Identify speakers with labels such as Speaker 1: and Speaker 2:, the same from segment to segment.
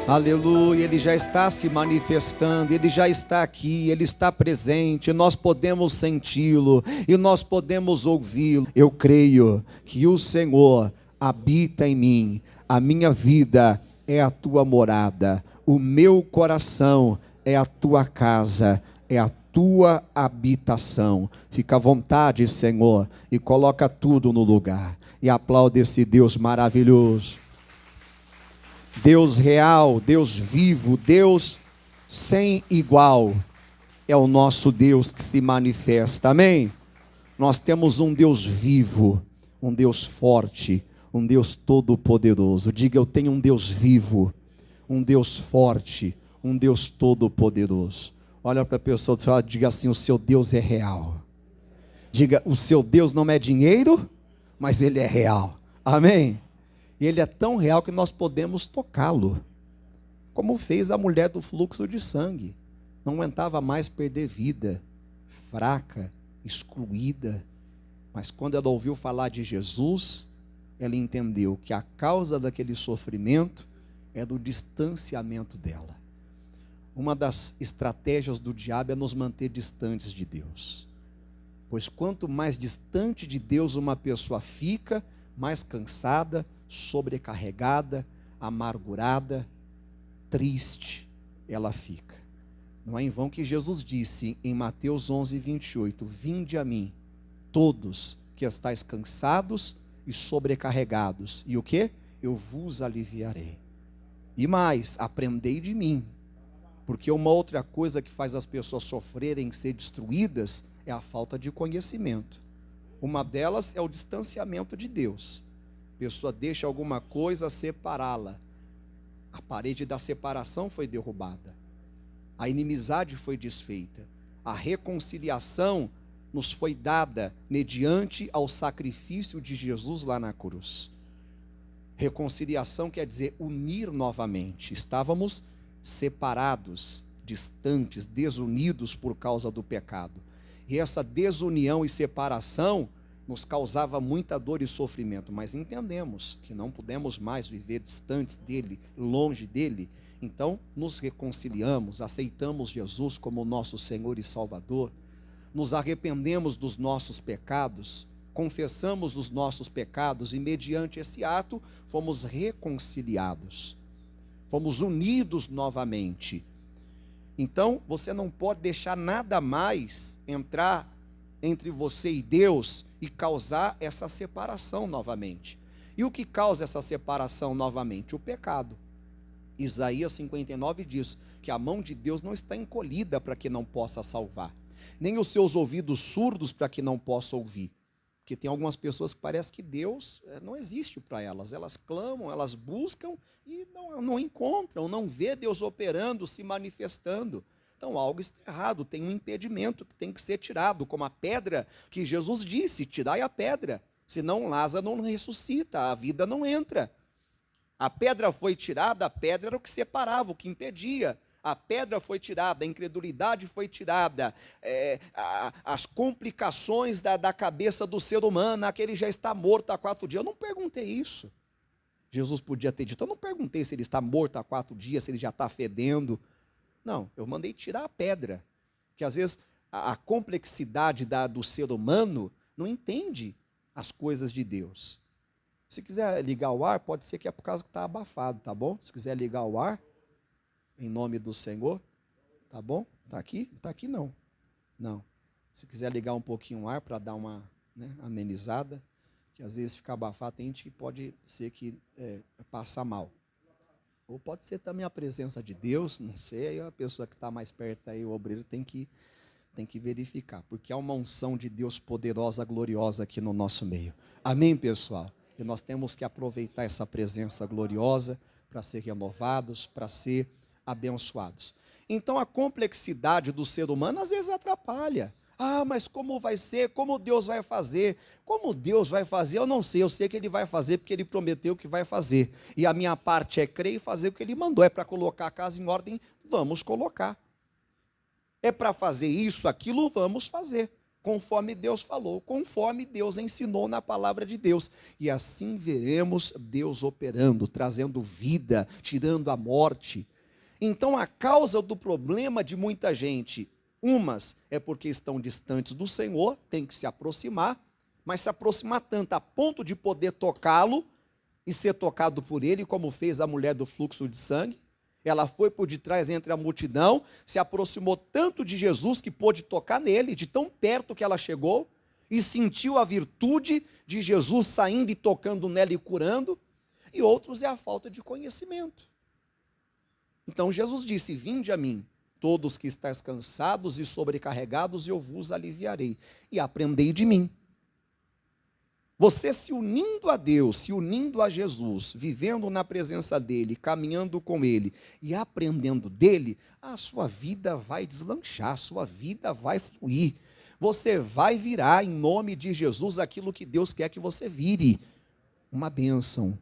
Speaker 1: Aleluia, Ele já está se manifestando, Ele já está aqui, Ele está presente, nós podemos senti-lo e nós podemos ouvi-lo. Eu creio que o Senhor habita em mim, a minha vida é a tua morada, o meu coração é a tua casa, é a tua habitação. Fica à vontade, Senhor, e coloca tudo no lugar, e aplaude esse Deus maravilhoso. Deus real, Deus vivo, Deus sem igual, é o nosso Deus que se manifesta, amém? Nós temos um Deus vivo, um Deus forte, um Deus todo-poderoso. Diga: eu tenho um Deus vivo, um Deus forte, um Deus todo-poderoso. Olha para a pessoa e diga assim: o seu Deus é real. Diga: o seu Deus não é dinheiro, mas Ele é real, amém? E Ele é tão real que nós podemos tocá-lo, como fez a mulher do fluxo de sangue. Não aguentava mais perder vida, fraca, excluída. Mas quando ela ouviu falar de Jesus, ela entendeu que a causa daquele sofrimento é do distanciamento dela. Uma das estratégias do diabo é nos manter distantes de Deus. Pois quanto mais distante de Deus uma pessoa fica, mais cansada, sobrecarregada, amargurada, triste ela fica. Não é em vão que Jesus disse em Mateus 11:28, vinde a mim, todos que estáis cansados e sobrecarregados, e o que? Eu vos aliviarei. E mais, aprendei de mim, porque uma outra coisa que faz as pessoas sofrerem, ser destruídas, é a falta de conhecimento. Uma delas é o distanciamento de Deus. A pessoa deixa alguma coisa separá-la. A parede da separação foi derrubada. A inimizade foi desfeita. A reconciliação nos foi dada mediante ao sacrifício de Jesus lá na cruz. Reconciliação quer dizer unir novamente. Estávamos separados, distantes, desunidos por causa do pecado. E essa desunião e separação nos causava muita dor e sofrimento, mas entendemos que não podemos mais viver distantes dele, longe dele. Então nos reconciliamos, aceitamos Jesus como nosso Senhor e Salvador, nos arrependemos dos nossos pecados, confessamos os nossos pecados e mediante esse ato fomos reconciliados, fomos unidos novamente. Então você não pode deixar nada mais entrar entre você e Deus e causar essa separação novamente. E o que causa essa separação novamente? O pecado. Isaías 59 diz que a mão de Deus não está encolhida para que não possa salvar, nem os seus ouvidos surdos para que não possa ouvir. Porque tem algumas pessoas que parece que Deus não existe para elas. Elas clamam, elas buscam e não encontram, não vê Deus operando, se manifestando. Então algo está errado, tem um impedimento que tem que ser tirado, como a pedra que Jesus disse, tirai a pedra, senão Lázaro não ressuscita, a vida não entra. A pedra foi tirada, a pedra era o que separava, o que impedia. A pedra foi tirada, a incredulidade foi tirada, as complicações da cabeça do ser humano, aquele já está morto há 4 dias. Eu não perguntei isso. Jesus podia ter dito, eu não perguntei se ele está morto há 4 dias, se ele já está fedendo. Não, eu mandei tirar a pedra, que às vezes a complexidade do ser humano não entende as coisas de Deus. Se quiser ligar o ar, pode ser que é por causa que está abafado, tá bom? Se quiser ligar o ar, em nome do Senhor, tá bom? Está aqui? Não está aqui não. Não. Se quiser ligar um pouquinho o ar para dar uma amenizada, que às vezes fica abafado, tem gente que pode ser que passa mal. Ou pode ser também a presença de Deus, não sei, aí a pessoa que está mais perto aí, o obreiro, tem que verificar, porque há uma unção de Deus poderosa, gloriosa aqui no nosso meio. Amém, pessoal? E nós temos que aproveitar essa presença gloriosa para ser renovados, para ser abençoados. Então a complexidade do ser humano às vezes atrapalha. Ah, mas como vai ser? Como Deus vai fazer? Como Deus vai fazer? Eu não sei, eu sei que Ele vai fazer porque Ele prometeu que vai fazer. E a minha parte é crer e fazer o que Ele mandou. É para colocar a casa em ordem, vamos colocar. É para fazer isso, aquilo, vamos fazer. conforme Deus falou, conforme Deus ensinou na palavra de Deus. E assim veremos Deus operando, trazendo vida, tirando a morte. Então a causa do problema de muita gente, umas é porque estão distantes do Senhor, tem que se aproximar, mas se aproximar tanto a ponto de poder tocá-lo e ser tocado por ele, como fez a mulher do fluxo de sangue. Ela foi por detrás entre a multidão, se aproximou tanto de Jesus que pôde tocar nele, de tão perto que ela chegou, e sentiu a virtude de Jesus saindo e tocando nela e curando. E outros é a falta de conhecimento. Então Jesus disse: vinde a mim, todos que estáis cansados e sobrecarregados, e eu vos aliviarei. E aprendei de mim. Você se unindo a Deus, se unindo a Jesus, vivendo na presença dEle, caminhando com Ele e aprendendo dEle, a sua vida vai deslanchar, a sua vida vai fluir. Você vai virar, em nome de Jesus, aquilo que Deus quer que você vire. Uma bênção.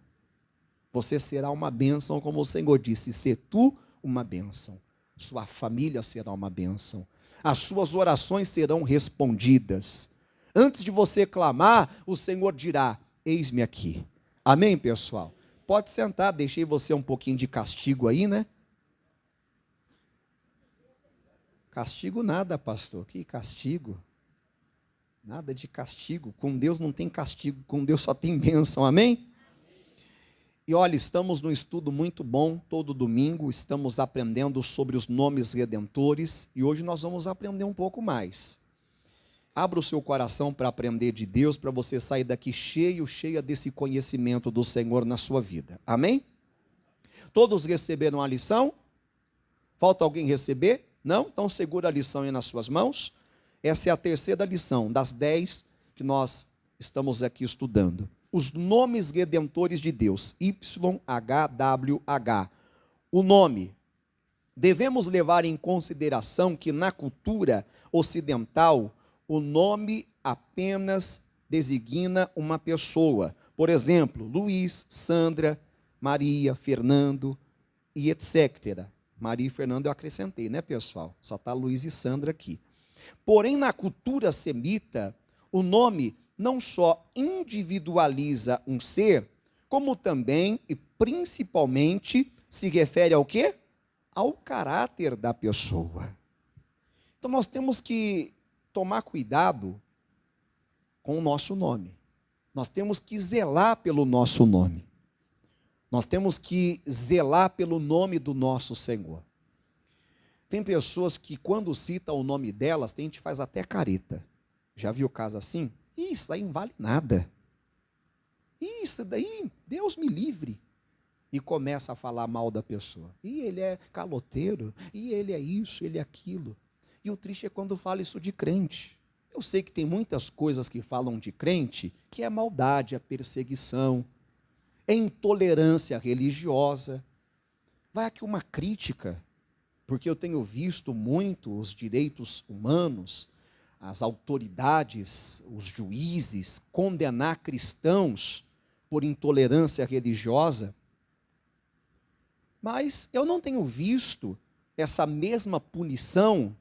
Speaker 1: Você será uma bênção, como o Senhor disse, ser tu uma bênção. Sua família será uma bênção. As suas orações serão respondidas. Antes de você clamar, o Senhor dirá: eis-me aqui. Amém, pessoal? Pode sentar, deixei você um pouquinho de castigo aí, né? Castigo nada, pastor. Que castigo? Nada de castigo. Com Deus não tem castigo, com Deus só tem bênção, amém? E olha, estamos num estudo muito bom, todo domingo, estamos aprendendo sobre os nomes redentores, e hoje nós vamos aprender um pouco mais. Abra o seu coração para aprender de Deus, para você sair daqui cheia desse conhecimento do Senhor na sua vida. Amém? Todos receberam a lição? Falta alguém receber? Não? Então segura a lição aí nas suas mãos. Essa é a terceira lição das 10 que nós estamos aqui estudando. Os nomes redentores de Deus, YHWH. O nome. Devemos levar em consideração que na cultura ocidental, o nome apenas designa uma pessoa. Por exemplo, Luiz, Sandra, Maria, Fernando e etc. Maria e Fernando eu acrescentei, né, pessoal? Só está Luiz e Sandra aqui. Porém, na cultura semita, o nome não só individualiza um ser, como também e principalmente se refere ao quê? Ao caráter da pessoa. Então nós temos que tomar cuidado com o nosso nome. Nós temos que zelar pelo nosso nome. Nós temos que zelar pelo nome do nosso Senhor. Tem pessoas que quando citam o nome delas, a gente faz até careta. Já viu o caso assim? Isso aí não vale nada. Isso daí, Deus me livre. E começa a falar mal da pessoa. E ele é caloteiro, e ele é isso, ele é aquilo. E o triste é quando fala isso de crente. Eu sei que tem muitas coisas que falam de crente, que é maldade, é perseguição, é intolerância religiosa. Vai aqui uma crítica, porque eu tenho visto muito os direitos humanos, as autoridades, os juízes, condenar cristãos por intolerância religiosa. Mas eu não tenho visto essa mesma punição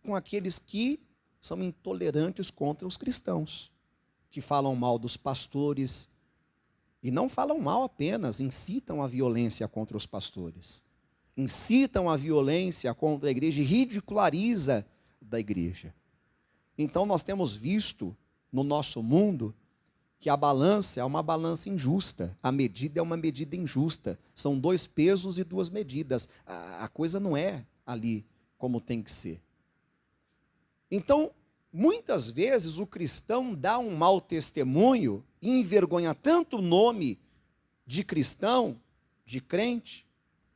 Speaker 1: com aqueles que são intolerantes contra os cristãos, que falam mal dos pastores, e não falam mal apenas, incitam a violência contra os pastores, incitam a violência contra a igreja e ridiculariza da igreja. Então nós temos visto no nosso mundo que a balança é uma balança injusta, a medida é uma medida injusta, são 2 pesos e 2 medidas, a coisa não é ali como tem que ser. Então, muitas vezes o cristão dá um mau testemunho e envergonha tanto o nome de cristão, de crente,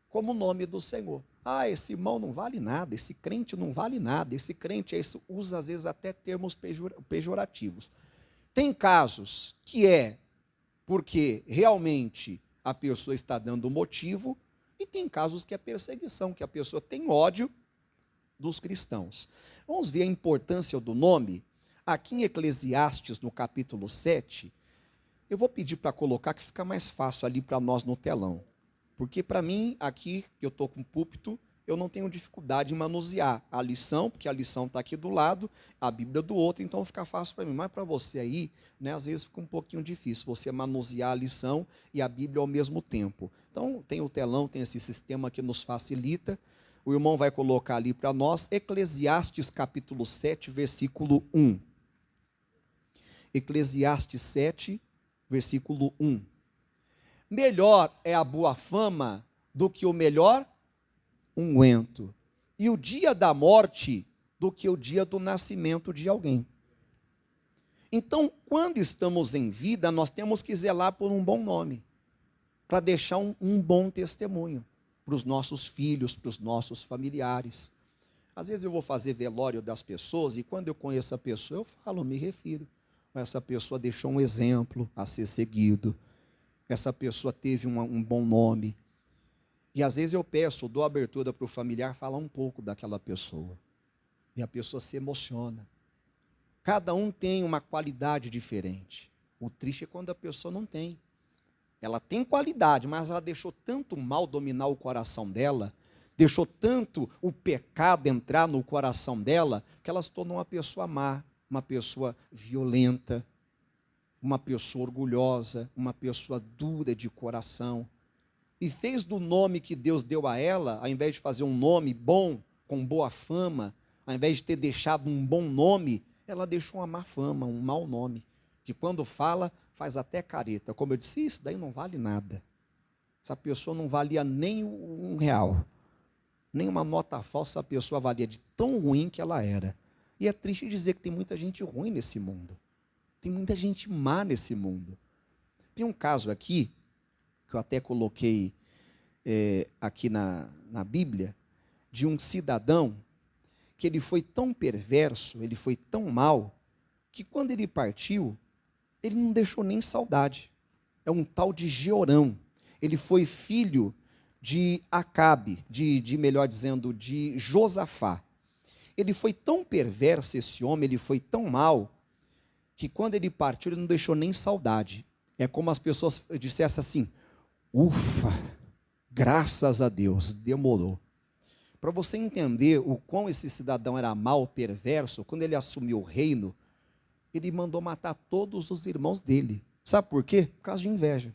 Speaker 1: como o nome do Senhor. Ah, esse irmão não vale nada, esse crente não vale nada, esse crente usa às vezes até termos pejorativos. Tem casos que é porque realmente a pessoa está dando motivo, e tem casos que é perseguição, que a pessoa tem ódio dos cristãos. Vamos ver a importância do nome. Aqui em Eclesiastes, no capítulo 7, eu vou pedir para colocar, que fica mais fácil ali para nós no telão. Porque para mim, aqui, eu estou com o púlpito, eu não tenho dificuldade em manusear a lição, porque a lição está aqui do lado, a Bíblia do outro, então fica fácil para mim. Mas para você aí, né, às vezes fica um pouquinho difícil você manusear a lição e a Bíblia ao mesmo tempo. Então tem o telão, tem esse sistema que nos facilita. O irmão vai colocar ali para nós, Eclesiastes capítulo 7, versículo 1. Eclesiastes 7, versículo 1. Melhor é a boa fama do que o melhor unguento, e o dia da morte do que o dia do nascimento de alguém. Então, quando estamos em vida, nós temos que zelar por um bom nome, para deixar um bom testemunho para os nossos filhos, para os nossos familiares. Às vezes eu vou fazer velório das pessoas e quando eu conheço a pessoa, eu falo, me refiro. Essa pessoa deixou um exemplo a ser seguido. Essa pessoa teve um bom nome. E às vezes eu peço, dou abertura para o familiar falar um pouco daquela pessoa. E a pessoa se emociona. Cada um tem uma qualidade diferente. O triste é quando a pessoa não tem. Ela tem qualidade, mas ela deixou tanto mal dominar o coração dela, deixou tanto o pecado entrar no coração dela, que ela se tornou uma pessoa má, uma pessoa violenta, uma pessoa orgulhosa, uma pessoa dura de coração. E fez do nome que Deus deu a ela, ao invés de fazer um nome bom, com boa fama, ao invés de ter deixado um bom nome, ela deixou uma má fama, um mau nome, que quando fala, faz até careta. Como eu disse, isso daí não vale nada. Essa pessoa não valia nem R$1, nem uma nota falsa a pessoa valia, de tão ruim que ela era. E é triste dizer que tem muita gente ruim nesse mundo. Tem muita gente má nesse mundo. Tem um caso aqui, que eu até coloquei aqui na Bíblia, de um cidadão que ele foi tão perverso, ele foi tão mau, que quando ele partiu, ele não deixou nem saudade. É um tal de Jeorão. Ele foi filho de Acabe, melhor dizendo, de Josafá. Ele foi tão perverso, esse homem, ele foi tão mau, que quando ele partiu, ele não deixou nem saudade. É como as pessoas dissessem assim, ufa, graças a Deus, demorou. Para você entender o quão esse cidadão era mau, perverso, quando ele assumiu o reino, ele mandou matar todos os irmãos dele. Sabe por quê? Por causa de inveja.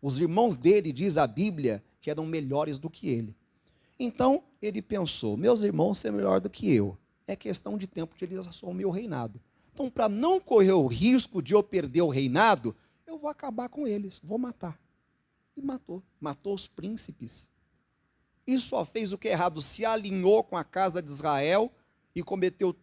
Speaker 1: Os irmãos dele, diz a Bíblia, que eram melhores do que ele. Então, ele pensou, meus irmãos são melhor do que eu. É questão de tempo de eles assumirem o reinado. Então, para não correr o risco de eu perder o reinado, eu vou acabar com eles, vou matar. E matou. Matou os príncipes. E só fez o que é errado, se alinhou com a casa de Israel, e cometeu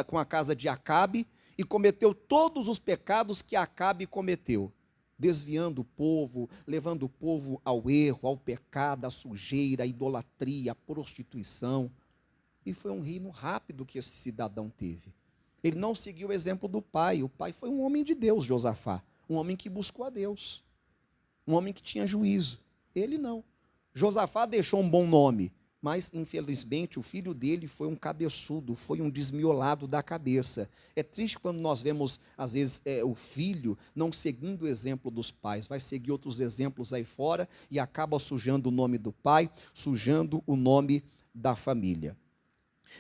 Speaker 1: com a casa de Acabe, e cometeu todos os pecados que Acabe cometeu. Desviando o povo, levando o povo ao erro, ao pecado, à sujeira, à idolatria, à prostituição. E foi um reino rápido que esse cidadão teve. Ele não seguiu o exemplo do pai. O pai foi um homem de Deus, Josafá. Um homem que buscou a Deus. Um homem que tinha juízo. Ele não. Josafá deixou um bom nome, mas infelizmente o filho dele foi um cabeçudo, foi um desmiolado da cabeça. É triste quando nós vemos, às vezes, o filho não seguindo o exemplo dos pais, vai seguir outros exemplos aí fora e acaba sujando o nome do pai, sujando o nome da família.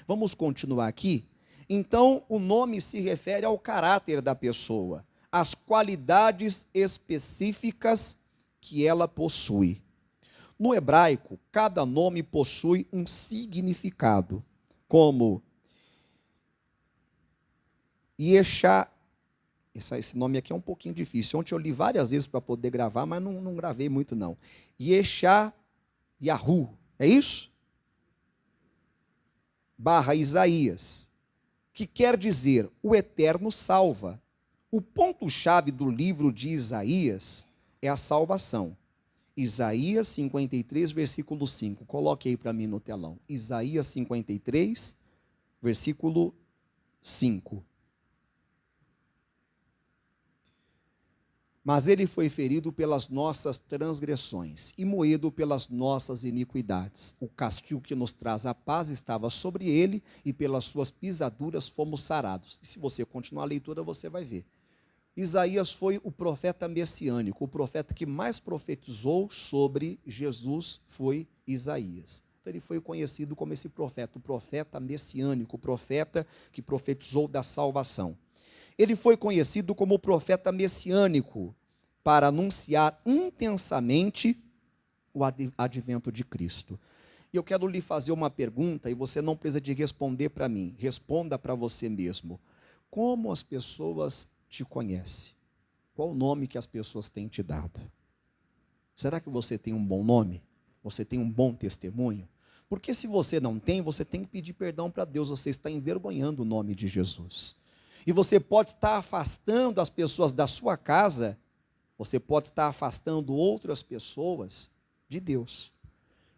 Speaker 1: Vamos continuar aqui? Então, o nome se refere ao caráter da pessoa, às qualidades específicas que ela possui. No hebraico, cada nome possui um significado, como Yeshá. Esse nome aqui é um pouquinho difícil. Ontem eu li várias vezes para poder gravar, mas não gravei muito não. Yeshá Yahu, é isso? / Isaías, que quer dizer, o Eterno salva. O ponto-chave do livro de Isaías é a salvação. Isaías 53, versículo 5. Coloque aí para mim no telão. Isaías 53, versículo 5. Mas ele foi ferido pelas nossas transgressões e moído pelas nossas iniquidades. O castigo que nos traz a paz estava sobre ele e pelas suas pisaduras fomos sarados. E se você continuar a leitura, você vai ver. Isaías foi o profeta messiânico, o profeta que mais profetizou sobre Jesus foi Isaías. Então ele foi conhecido como esse profeta, o profeta messiânico, o profeta que profetizou da salvação. Ele foi conhecido como o profeta messiânico para anunciar intensamente o advento de Cristo. E eu quero lhe fazer uma pergunta, e você não precisa de responder para mim, responda para você mesmo. Como as pessoas te conhecem? Qual o nome que as pessoas têm te dado? Será que você tem um bom nome? Você tem um bom testemunho? Porque se você não tem, você tem que pedir perdão para Deus, você está envergonhando o nome de Jesus. E você pode estar afastando as pessoas da sua casa, você pode estar afastando outras pessoas de Deus.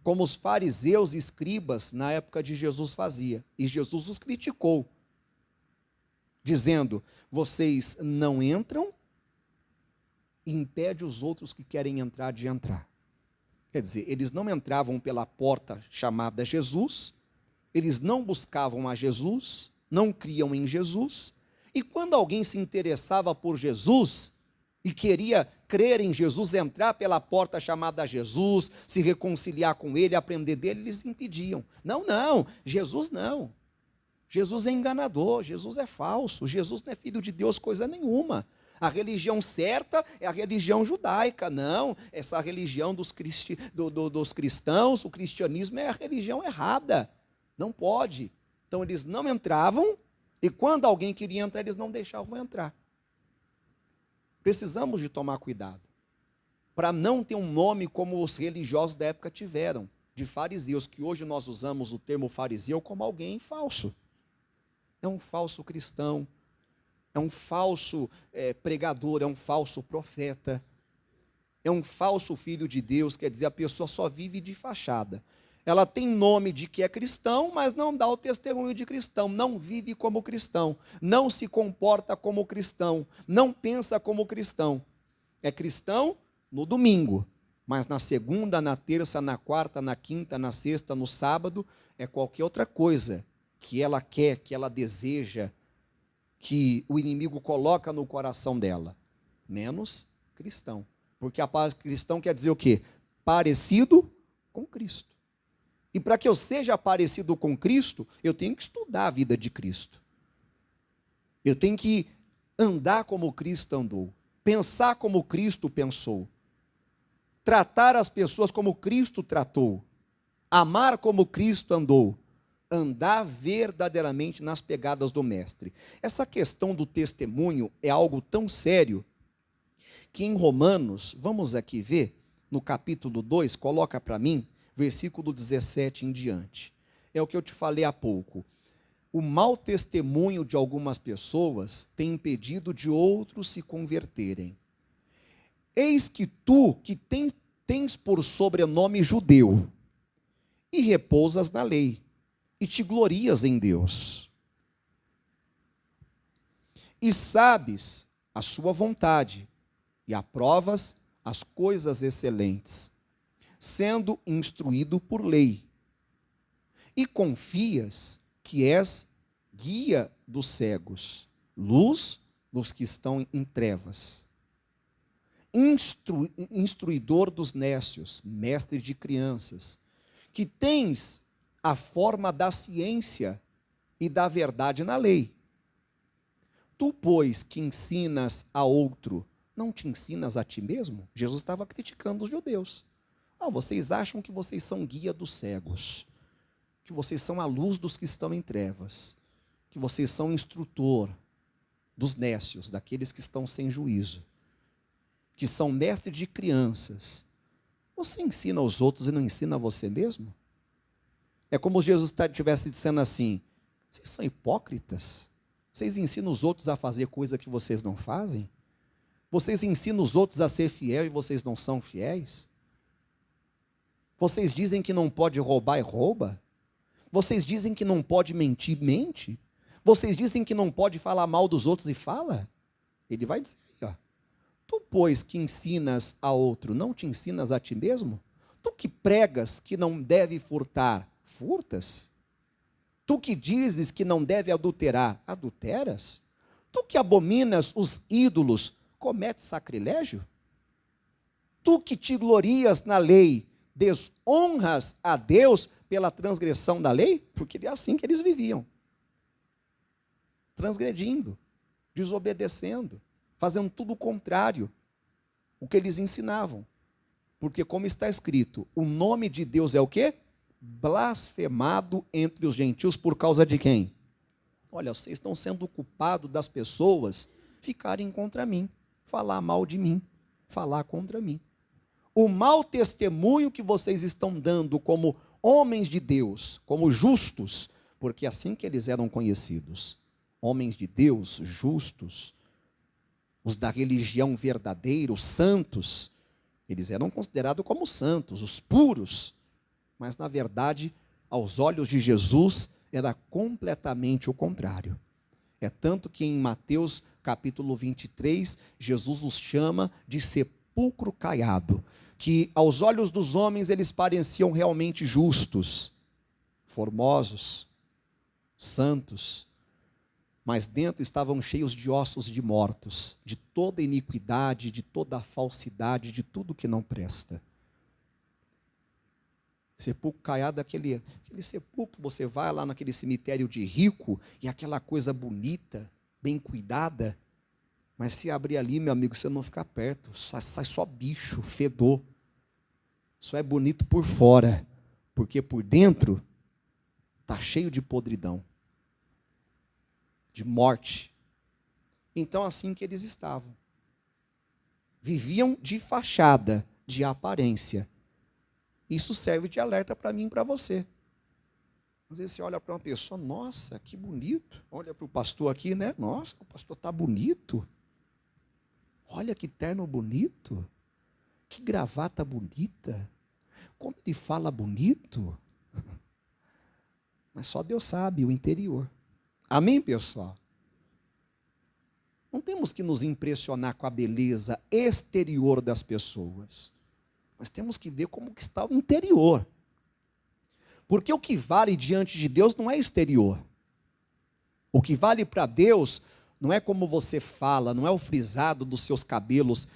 Speaker 1: Como os fariseus e escribas na época de Jesus fazia. E Jesus os criticou, dizendo, vocês não entram e impede os outros que querem entrar de entrar. Quer dizer, eles não entravam pela porta chamada Jesus, eles não buscavam a Jesus, não criam em Jesus, e quando alguém se interessava por Jesus e queria crer em Jesus, entrar pela porta chamada Jesus, se reconciliar com ele, aprender dele, eles impediam. Não, Jesus não. Jesus é enganador, Jesus é falso, Jesus não é filho de Deus coisa nenhuma. A religião certa é a religião judaica, não, essa religião dos cristãos, o cristianismo é a religião errada, não pode. Então eles não entravam, e quando alguém queria entrar, eles não deixavam entrar. Precisamos de tomar cuidado, para não ter um nome como os religiosos da época tiveram, de fariseus, que hoje nós usamos o termo fariseu como alguém falso. É um falso cristão, é um falso pregador, é um falso profeta, é um falso filho de Deus, quer dizer, a pessoa só vive de fachada. Ela tem nome de que é cristão, mas não dá o testemunho de cristão, não vive como cristão, não se comporta como cristão, não pensa como cristão. É cristão no domingo, mas na segunda, na terça, na quarta, na quinta, na sexta, no sábado, é qualquer outra coisa que ela quer, que ela deseja, que o inimigo coloca no coração dela, menos cristão. Porque a palavra cristão quer dizer o quê? Parecido com Cristo. E para que eu seja parecido com Cristo, eu tenho que estudar a vida de Cristo. Eu tenho que andar como Cristo andou, pensar como Cristo pensou, tratar as pessoas como Cristo tratou, amar como Cristo andou, andar verdadeiramente nas pegadas do Mestre. Essa questão do testemunho é algo tão sério que em Romanos, vamos aqui ver, no capítulo 2, coloca para mim, versículo 17 em diante. É o que eu te falei há pouco. O mau testemunho de algumas pessoas tem impedido de outros se converterem. Eis que tu, que tens por sobrenome judeu, e repousas na lei, e te glorias em Deus, e sabes a sua vontade, e aprovas as coisas excelentes, sendo instruído por lei, e confias que és guia dos cegos, luz dos que estão em trevas, instruidor dos nécios, mestre de crianças, que tens a forma da ciência e da verdade na lei. Tu, pois, que ensinas a outro, não te ensinas a ti mesmo? Jesus estava criticando os judeus. Vocês acham que vocês são guia dos cegos, que vocês são a luz dos que estão em trevas, que vocês são instrutor dos nécios, daqueles que estão sem juízo, que são mestre de crianças. Você ensina aos outros e não ensina a você mesmo? É como se Jesus estivesse dizendo assim, vocês são hipócritas? Vocês ensinam os outros a fazer coisa que vocês não fazem? Vocês ensinam os outros a ser fiel e vocês não são fiéis? Vocês dizem que não pode roubar e rouba? Vocês dizem que não pode mentir, mente? Vocês dizem que não pode falar mal dos outros e fala? Ele vai dizer, tu, pois, que ensinas a outro, não te ensinas a ti mesmo? Tu que pregas que não deve furtar, furtas? Tu que dizes que não deve adulterar, adulteras? Tu que abominas os ídolos, cometes sacrilégio? Tu que te glorias na lei, Desonras a Deus pela transgressão da lei? Porque é assim que eles viviam. Transgredindo, desobedecendo, fazendo tudo o contrário, o que eles ensinavam. Porque como está escrito, o nome de Deus é o quê? Blasfemado entre os gentios por causa de quem? Olha, vocês estão sendo culpados das pessoas ficarem contra mim, falar mal de mim, falar contra mim. O mau testemunho que vocês estão dando como homens de Deus, como justos, porque é assim que eles eram conhecidos, homens de Deus, justos, os da religião verdadeira, os santos, eles eram considerados como santos, os puros, mas na verdade, aos olhos de Jesus, era completamente o contrário. É tanto que em Mateus capítulo 23, Jesus os chama de sepulcro caiado, que aos olhos dos homens eles pareciam realmente justos, formosos, santos, mas dentro estavam cheios de ossos de mortos, de toda iniquidade, de toda falsidade, de tudo que não presta. Sepulcro caiado é aquele sepulcro que você vai lá naquele cemitério de rico, e aquela coisa bonita, bem cuidada, mas se abrir ali, meu amigo, você não fica perto, sai só bicho, fedor. Só é bonito por fora, porque por dentro está cheio de podridão, de morte. Então, assim que eles estavam. Viviam de fachada, de aparência. Isso serve de alerta para mim e para você. Às vezes você olha para uma pessoa, nossa, que bonito. Olha para o pastor aqui, né? Nossa, o pastor está bonito. Olha que terno bonito. Que gravata bonita. Como ele fala bonito. Mas só Deus sabe o interior. Amém, pessoal? Não temos que nos impressionar com a beleza exterior das pessoas. Mas temos que ver como que está o interior. Porque o que vale diante de Deus não é exterior. O que vale para Deus não é como você fala, não é o frisado dos seus cabelos,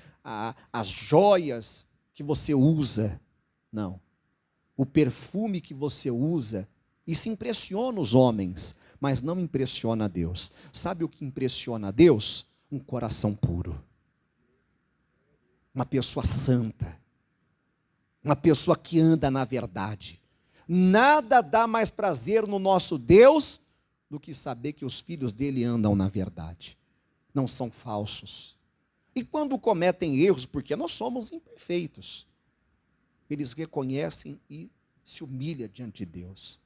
Speaker 1: as joias que você usa. Não. O perfume que você usa, isso impressiona os homens, mas não impressiona a Deus. Sabe o que impressiona a Deus? Um coração puro. Uma pessoa santa. Uma pessoa que anda na verdade. Nada dá mais prazer no nosso Deus do que saber que os filhos dele andam na verdade. Não são falsos. E quando cometem erros, porque nós somos imperfeitos, eles reconhecem e se humilham diante de Deus.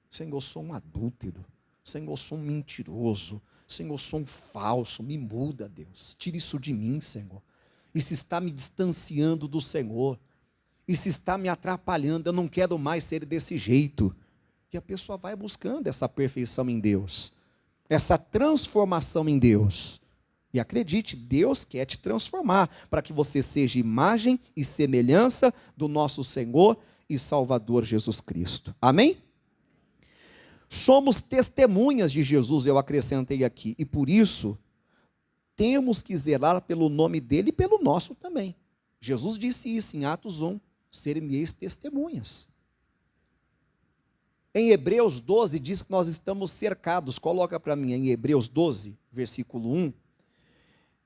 Speaker 1: Senhor, eu sou um adúltero. Senhor, eu sou um mentiroso. Senhor, eu sou um falso. Me muda, Deus. Tira isso de mim, Senhor. Isso está me distanciando do Senhor. Isso está me atrapalhando. Eu não quero mais ser desse jeito. E a pessoa vai buscando essa perfeição em Deus. Essa transformação em Deus. E acredite, Deus quer te transformar para que você seja imagem e semelhança do nosso Senhor e Salvador Jesus Cristo. Amém? Somos testemunhas de Jesus, eu acrescentei aqui, e por isso temos que zelar pelo nome dele e pelo nosso também. Jesus disse isso em Atos 1, ser-me-eis testemunhas. Em Hebreus 12 diz que nós estamos cercados, coloca para mim em Hebreus 12, versículo 1,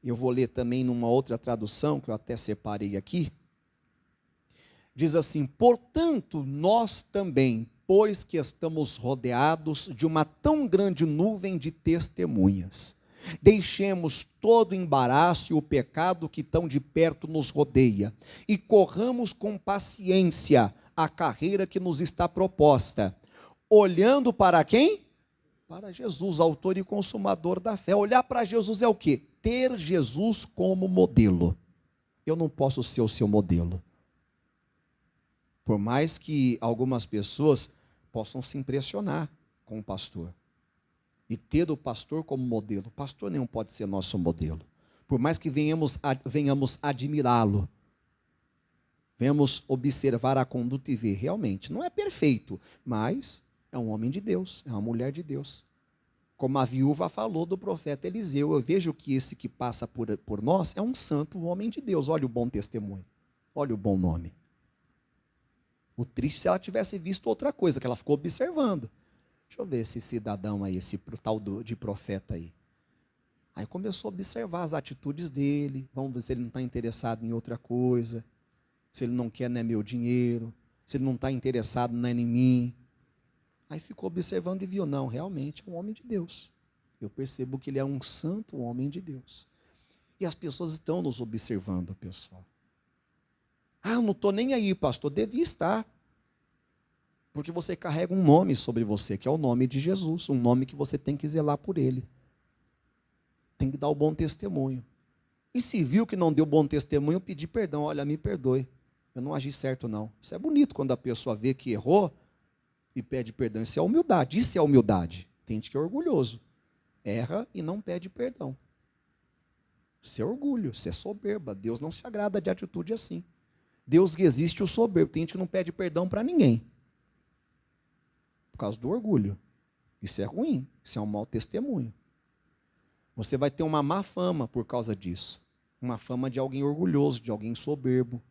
Speaker 1: eu vou ler também numa outra tradução, que eu até separei aqui, diz assim, portanto nós também, pois que estamos rodeados de uma tão grande nuvem de testemunhas, deixemos todo o embaraço e o pecado que tão de perto nos rodeia, e corramos com paciência a carreira que nos está proposta, olhando para quem? Para Jesus, autor e consumador da fé. Olhar para Jesus é o quê? Ter Jesus como modelo. Eu não posso ser o seu modelo. Por mais que algumas pessoas possam se impressionar com o pastor e ter o pastor como modelo. O pastor nenhum pode ser nosso modelo. Por mais que venhamos admirá-lo, venhamos observar a conduta e ver, realmente, não é perfeito, mas é um homem de Deus, é uma mulher de Deus. Como a viúva falou do profeta Eliseu, eu vejo que esse que passa por nós é um santo, um homem de Deus. Olha o bom testemunho, olha o bom nome. O triste é se ela tivesse visto outra coisa, que ela ficou observando. Deixa eu ver esse cidadão aí, esse tal de profeta aí. Aí começou a observar as atitudes dele, vamos ver se ele não está interessado em outra coisa, se ele não quer meu dinheiro, se ele não está interessado em mim. Aí ficou observando e viu, não, realmente é um homem de Deus. Eu percebo que ele é um santo homem de Deus. E as pessoas estão nos observando, pessoal. Ah, eu não estou nem aí, pastor, devia estar. Porque você carrega um nome sobre você, que é o nome de Jesus, um nome que você tem que zelar por ele. Tem que dar o bom testemunho. E se viu que não deu bom testemunho, pedir perdão. Olha, me perdoe, eu não agi certo não. Isso é bonito quando a pessoa vê que errou e pede perdão. Isso é humildade, isso é humildade. Tem gente que é orgulhoso. Erra e não pede perdão. Isso é orgulho, isso é soberba. Deus não se agrada de atitude assim. Deus resiste o soberbo. Tem gente que não pede perdão para ninguém. Por causa do orgulho. Isso é ruim, isso é um mau testemunho. Você vai ter uma má fama por causa disso. Uma fama de alguém orgulhoso, de alguém soberbo,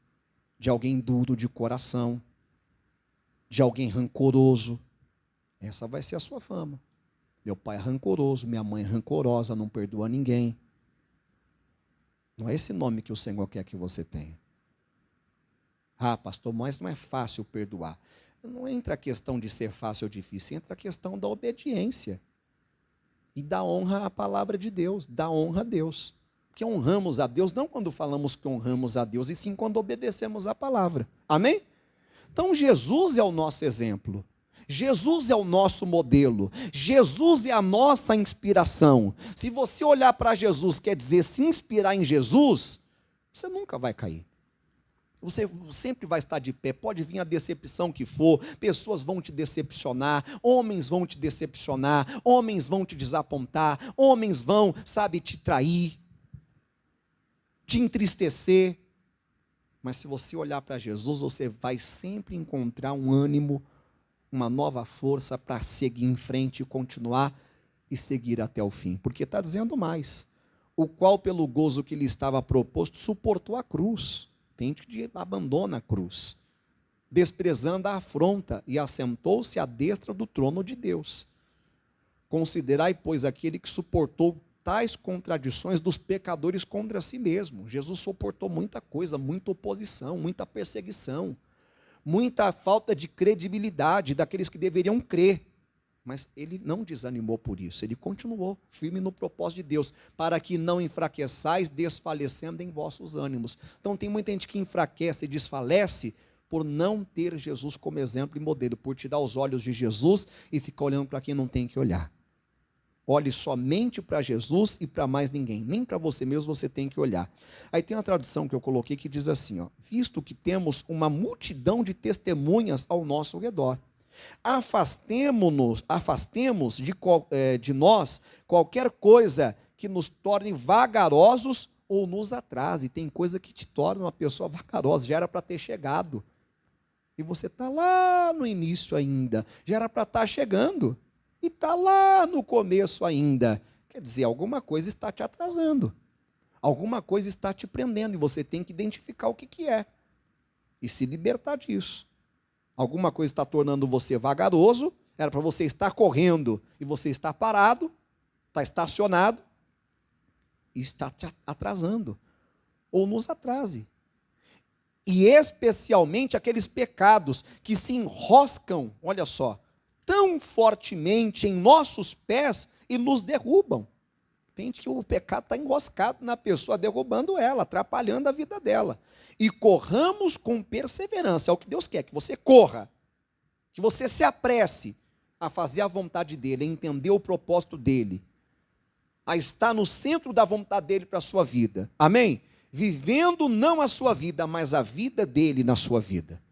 Speaker 1: de alguém duro de coração, de alguém rancoroso. Essa vai ser a sua fama. Meu pai é rancoroso, minha mãe é rancorosa, não perdoa ninguém. Não é esse nome que o Senhor quer que você tenha. Ah, pastor, mas não é fácil perdoar. Não entra a questão de ser fácil ou difícil, entra a questão da obediência. E da honra à palavra de Deus, da honra a Deus. Porque honramos a Deus, não quando falamos que honramos a Deus, e sim quando obedecemos a palavra. Amém? Então Jesus é o nosso exemplo. Jesus é o nosso modelo. Jesus é a nossa inspiração. Se você olhar para Jesus, quer dizer, se inspirar em Jesus, você nunca vai cair. Você sempre vai estar de pé, pode vir a decepção que for, pessoas vão te decepcionar, homens vão te decepcionar, homens vão te desapontar, homens vão, te trair, te entristecer. Mas se você olhar para Jesus, você vai sempre encontrar um ânimo, uma nova força para seguir em frente e continuar e seguir até o fim. Porque está dizendo mais, o qual pelo gozo que lhe estava proposto, suportou a cruz. Tem gente que abandona a cruz, desprezando a afronta, e assentou-se à destra do trono de Deus. Considerai, pois, aquele que suportou tais contradições dos pecadores contra si mesmo. Jesus suportou muita coisa, muita oposição, muita perseguição, muita falta de credibilidade daqueles que deveriam crer. Mas ele não desanimou por isso, ele continuou firme no propósito de Deus, para que não enfraqueçais, desfalecendo em vossos ânimos. Então tem muita gente que enfraquece e desfalece por não ter Jesus como exemplo e modelo, por tirar os olhos de Jesus e ficar olhando para quem não tem que olhar. Olhe somente para Jesus e para mais ninguém, nem para você mesmo você tem que olhar. Aí tem uma tradução que eu coloquei que diz assim, visto que temos uma multidão de testemunhas ao nosso redor, afastemos de nós qualquer coisa que nos torne vagarosos ou nos atrase. Tem coisa que te torna uma pessoa vagarosa, já era para ter chegado. E você está lá no início ainda, já era para estar chegando. E está lá no começo ainda. Quer dizer, alguma coisa está te atrasando. Alguma coisa está te prendendo e você tem que identificar o que é. E se libertar disso. Alguma coisa está tornando você vagaroso, era para você estar correndo e você está parado, está estacionado e está te atrasando, ou nos atrase. E especialmente aqueles pecados que se enroscam, olha só, tão fortemente em nossos pés e nos derrubam. Tem gente que o pecado está enroscado na pessoa, derrubando ela, atrapalhando a vida dela. E corramos com perseverança, é o que Deus quer, que você corra, que você se apresse a fazer a vontade dEle, a entender o propósito dEle, a estar no centro da vontade dEle para a sua vida, amém? Vivendo não a sua vida, mas a vida dEle na sua vida,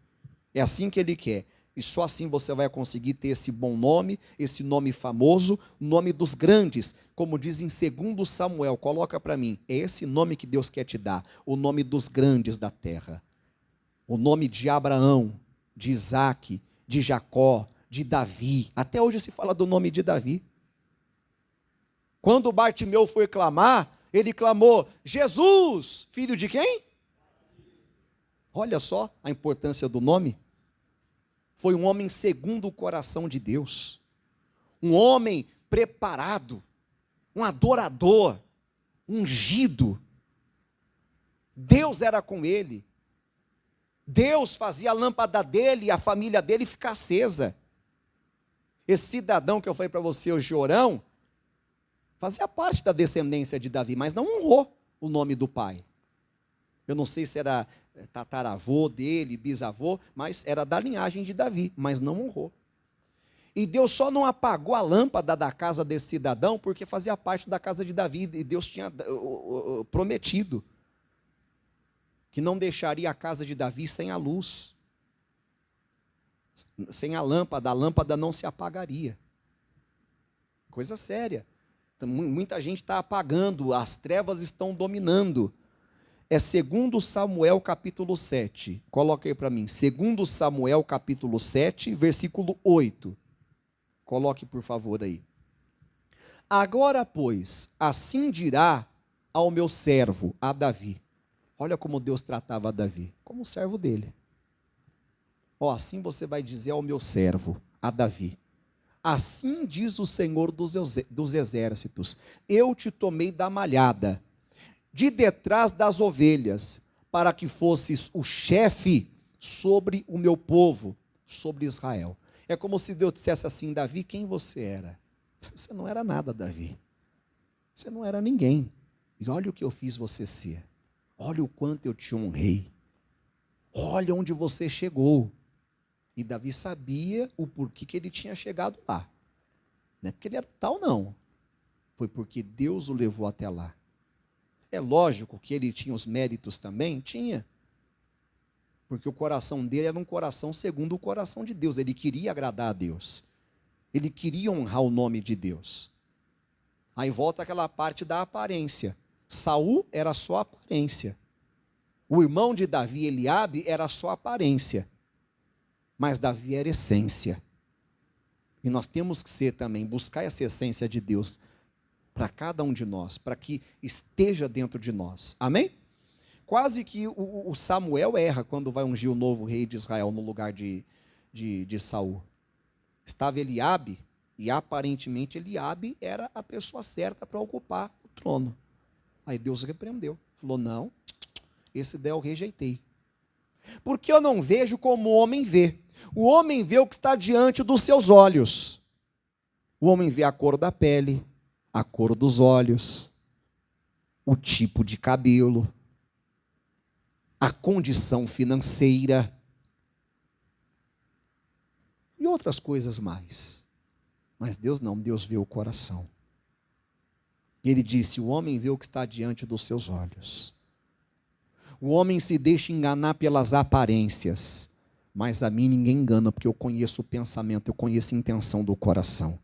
Speaker 1: é assim que Ele quer. E só assim você vai conseguir ter esse bom nome, esse nome famoso, nome dos grandes, como diz em 2 Samuel, coloca para mim, é esse nome que Deus quer te dar, o nome dos grandes da terra, o nome de Abraão, de Isaac, de Jacó, de Davi, até hoje se fala do nome de Davi. Quando Bartimeu foi clamar, ele clamou, Jesus, filho de quem? Olha só a importância do nome. foi um homem segundo o coração de Deus, um homem preparado, um adorador, ungido. Deus era com ele. Deus fazia a lâmpada dele e a família dele ficar acesa. Esse cidadão que eu falei para você, o Jorão, fazia parte da descendência de Davi, mas não honrou o nome do pai. Eu não sei se era tataravô dele, bisavô, mas era da linhagem de Davi, mas não honrou. E Deus só não apagou a lâmpada da casa desse cidadão porque fazia parte da casa de Davi, e Deus tinha prometido que não deixaria a casa de Davi sem a luz, sem a lâmpada não se apagaria. Coisa séria. Então, muita gente está apagando, as trevas estão dominando. É 2 Samuel capítulo 7. Coloca aí para mim. 2 Samuel capítulo 7, versículo 8. Coloque, por favor, aí. Agora, pois, assim dirá ao meu servo, a Davi. Olha como Deus tratava a Davi, como servo dele. Assim você vai dizer ao meu servo, a Davi. Assim diz o Senhor dos exércitos, eu te tomei da malhada, de detrás das ovelhas, para que fosses o chefe sobre o meu povo, sobre Israel. É como se Deus dissesse assim, Davi, quem você era? Você não era nada, Davi. Você não era ninguém. E olha o que eu fiz você ser. Olha o quanto eu te honrei. Olha onde você chegou. E Davi sabia o porquê que ele tinha chegado lá. Não é porque ele era tal, não. Foi porque Deus o levou até lá. É lógico que ele tinha os méritos também? Tinha. Porque o coração dele era um coração segundo o coração de Deus. Ele queria agradar a Deus. Ele queria honrar o nome de Deus. Aí volta aquela parte da aparência. Saul era só aparência. O irmão de Davi, Eliabe, era só aparência. Mas Davi era essência. E nós temos que ser também, buscar essa essência de Deus para cada um de nós, para que esteja dentro de nós. Amém? Quase que o Samuel erra quando vai ungir o novo rei de Israel no lugar de Saul. Estava Eliabe, e aparentemente Eliabe era a pessoa certa para ocupar o trono. Aí Deus repreendeu. Falou, não, esse daí eu rejeitei. Porque eu não vejo como o homem vê. O homem vê o que está diante dos seus olhos. O homem vê a cor da pele, a cor dos olhos, o tipo de cabelo, a condição financeira e outras coisas mais. Mas Deus não, Deus vê o coração. E ele disse, o homem vê o que está diante dos seus olhos. O homem se deixa enganar pelas aparências, mas a mim ninguém engana, porque eu conheço o pensamento, eu conheço a intenção do coração.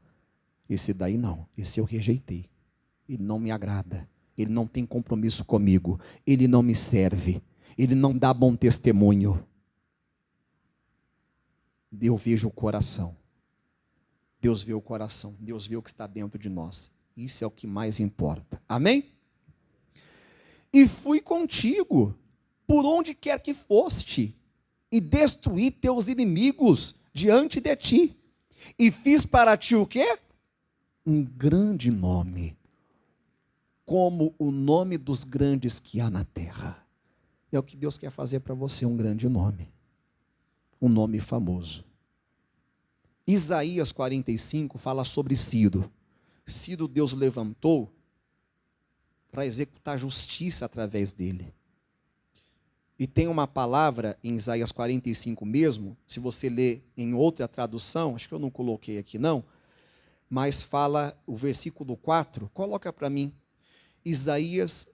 Speaker 1: Esse daí não, esse eu rejeitei. Ele não me agrada, ele não tem compromisso comigo, ele não me serve, ele não dá bom testemunho. Eu vejo o coração. Deus vê o coração, Deus vê o que está dentro de nós. Isso é o que mais importa. Amém? E fui contigo, por onde quer que foste, e destruí teus inimigos diante de ti. E fiz para ti o quê? Um grande nome, como o nome dos grandes que há na terra. É o que Deus quer fazer para você, um grande nome. Um nome famoso. Isaías 45 fala sobre Ciro. Ciro Deus levantou para executar justiça através dele. E tem uma palavra em Isaías 45 mesmo, se você ler em outra tradução, acho que eu não coloquei aqui não, mas fala o versículo 4, coloca para mim, Isaías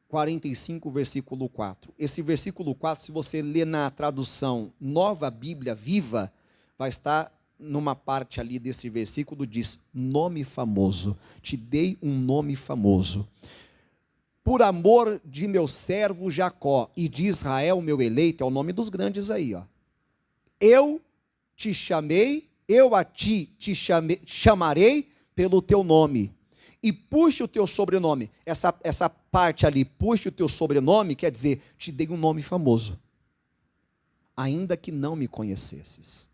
Speaker 1: 45, versículo 4. Esse versículo 4, se você ler na tradução Nova Bíblia Viva, vai estar numa parte ali desse versículo, diz, nome famoso, te dei um nome famoso. Por amor de meu servo Jacó e de Israel, meu eleito, é o nome dos grandes aí, ó. Eu te chamei, eu a ti te chamarei pelo teu nome. E puxe o teu sobrenome. Essa parte ali, puxe o teu sobrenome, quer dizer, te dei um nome famoso. Ainda que não me conhecesses.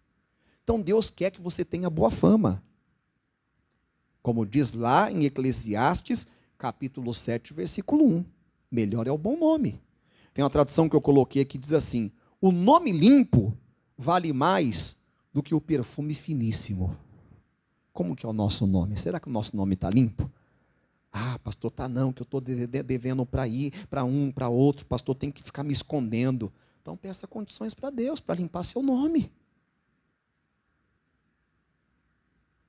Speaker 1: Então Deus quer que você tenha boa fama. Como diz lá em Eclesiastes, capítulo 7, versículo 1. Melhor é o bom nome. Tem uma tradução que eu coloquei aqui que diz assim: o nome limpo vale mais do que o perfume finíssimo. Como que é o nosso nome? Será que o nosso nome está limpo? Ah, pastor, tá não, que eu estou devendo para ir, para um, para outro, pastor, tem que ficar me escondendo. Então peça condições para Deus, para limpar seu nome.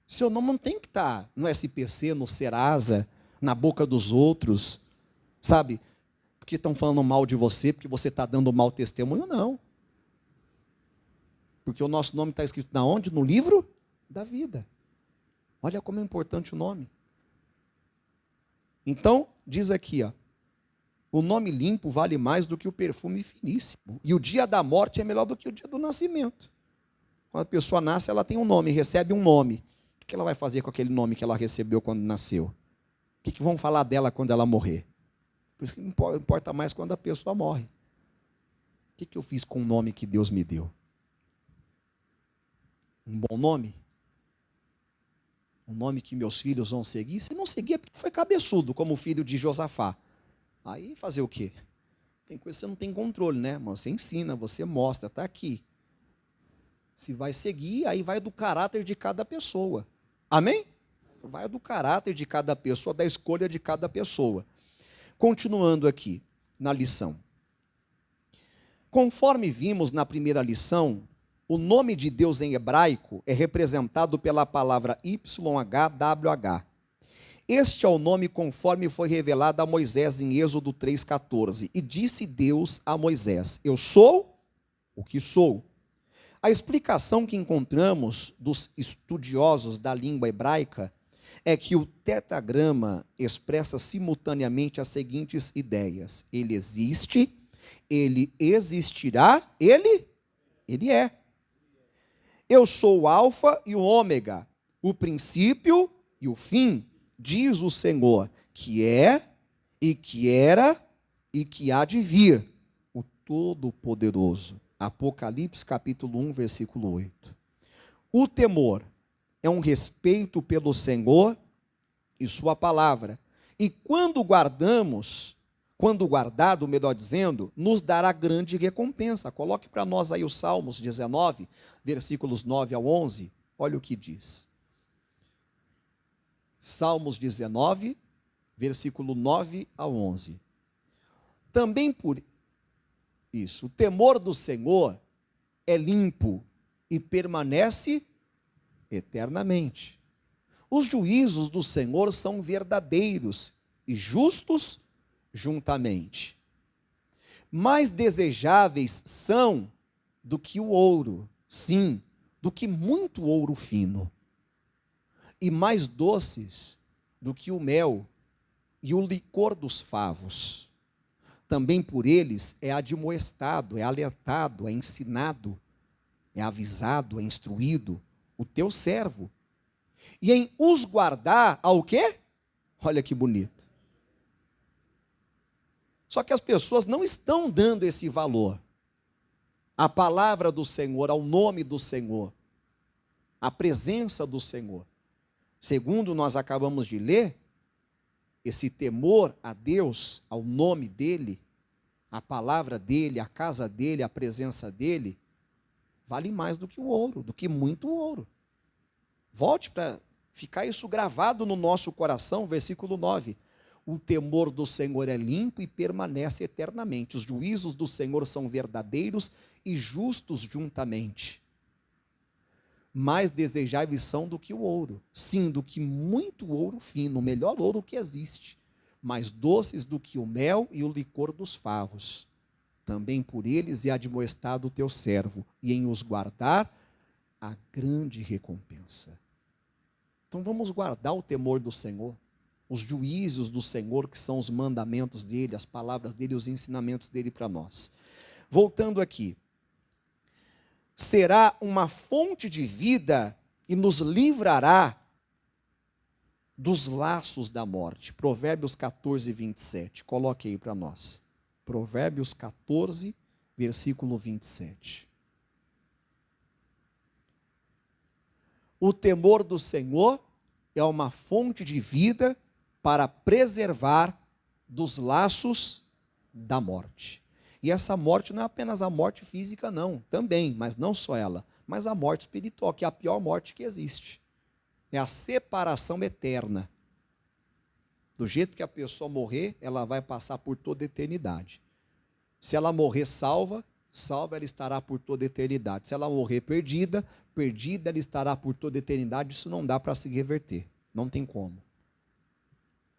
Speaker 1: Seu nome não tem que estar no SPC, no Serasa, na boca dos outros, sabe? Porque estão falando mal de você, porque você está dando mau testemunho, não. Porque o nosso nome está escrito na onde? No livro da vida. Olha como é importante o nome. Então, diz aqui, ó, o nome limpo vale mais do que o perfume finíssimo. E o dia da morte é melhor do que o dia do nascimento. Quando a pessoa nasce, ela tem um nome, recebe um nome. O que ela vai fazer com aquele nome que ela recebeu quando nasceu? O que vão falar dela quando ela morrer? Por isso que importa mais quando a pessoa morre. O que eu fiz com o nome que Deus me deu? Um bom nome? Um nome que meus filhos vão seguir? Se não seguir é porque foi cabeçudo, como o filho de Josafá. Aí fazer o quê? Tem coisa que você não tem controle, né? Mas você ensina, você mostra, está aqui. Se vai seguir, aí vai do caráter de cada pessoa. Amém? Vai do caráter de cada pessoa, da escolha de cada pessoa. Continuando aqui na lição. Conforme vimos na primeira lição, o nome de Deus em hebraico é representado pela palavra YHWH. Este é o nome conforme foi revelado a Moisés em Êxodo 3,14. E disse Deus a Moisés: eu sou o que sou. A explicação que encontramos dos estudiosos da língua hebraica é que o tetragrama expressa simultaneamente as seguintes ideias: ele existe, ele existirá, ele é. Eu sou o alfa e o ômega, o princípio e o fim, diz o Senhor, que é, e que era, e que há de vir, o Todo-Poderoso. Apocalipse capítulo 1, versículo 8. O temor é um respeito pelo Senhor e sua palavra. E quando guardado, melhor dizendo, nos dará grande recompensa. Coloque para nós aí os Salmos 19, versículos 9 ao 11. Olha o que diz. Salmos 19, versículo 9 ao 11. Também por isso, o temor do Senhor é limpo e permanece eternamente. Os juízos do Senhor são verdadeiros e justos juntamente. Mais desejáveis são do que o ouro, sim, do que muito ouro fino. E mais doces do que o mel e o licor dos favos. Também por eles é admoestado, é alertado, é ensinado, é avisado, é instruído o teu servo. E em os guardar, ao quê? Olha que bonito. Só que as pessoas não estão dando esse valor. A palavra do Senhor, ao nome do Senhor, a presença do Senhor. Segundo nós acabamos de ler, esse temor a Deus, ao nome dEle, a palavra dEle, a casa dEle, a presença dEle, vale mais do que o ouro, do que muito ouro. Volte para ficar isso gravado no nosso coração, versículo 9. O temor do Senhor é limpo e permanece eternamente. Os juízos do Senhor são verdadeiros e justos juntamente. Mais desejáveis são do que o ouro, sim, do que muito ouro fino, o melhor ouro que existe, mais doces do que o mel e o licor dos favos. Também por eles é admoestado o teu servo, e em os guardar a grande recompensa. Então vamos guardar o temor do Senhor, os juízos do Senhor, que são os mandamentos dele, as palavras dele, os ensinamentos dele para nós. Voltando aqui. Será uma fonte de vida e nos livrará dos laços da morte. Provérbios 14, 27. Coloque aí para nós. Provérbios 14, versículo 27. O temor do Senhor é uma fonte de vida para preservar dos laços da morte. E essa morte não é apenas a morte física, não, também, mas não só ela, mas a morte espiritual, que é a pior morte que existe. É a separação eterna. Do jeito que a pessoa morrer, ela vai passar por toda a eternidade. Se ela morrer salva, salva ela estará por toda a eternidade. Se ela morrer perdida, perdida ela estará por toda a eternidade. Isso não dá para se reverter, não tem como.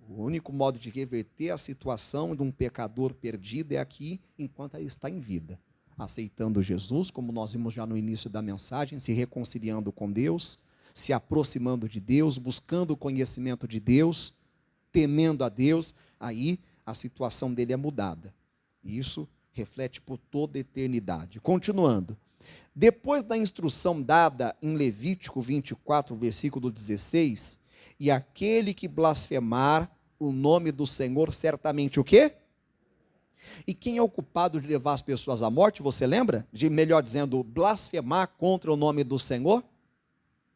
Speaker 1: O único modo de reverter a situação de um pecador perdido é aqui, enquanto ele está em vida, aceitando Jesus, como nós vimos já no início da mensagem, se reconciliando com Deus, se aproximando de Deus, buscando o conhecimento de Deus, temendo a Deus, aí a situação dele é mudada. Isso reflete por toda a eternidade. Continuando. Depois da instrução dada em Levítico 24, versículo 16, e aquele que blasfemar o nome do Senhor, certamente o quê? E quem é o culpado de levar as pessoas à morte, você lembra? Melhor dizendo, blasfemar contra o nome do Senhor?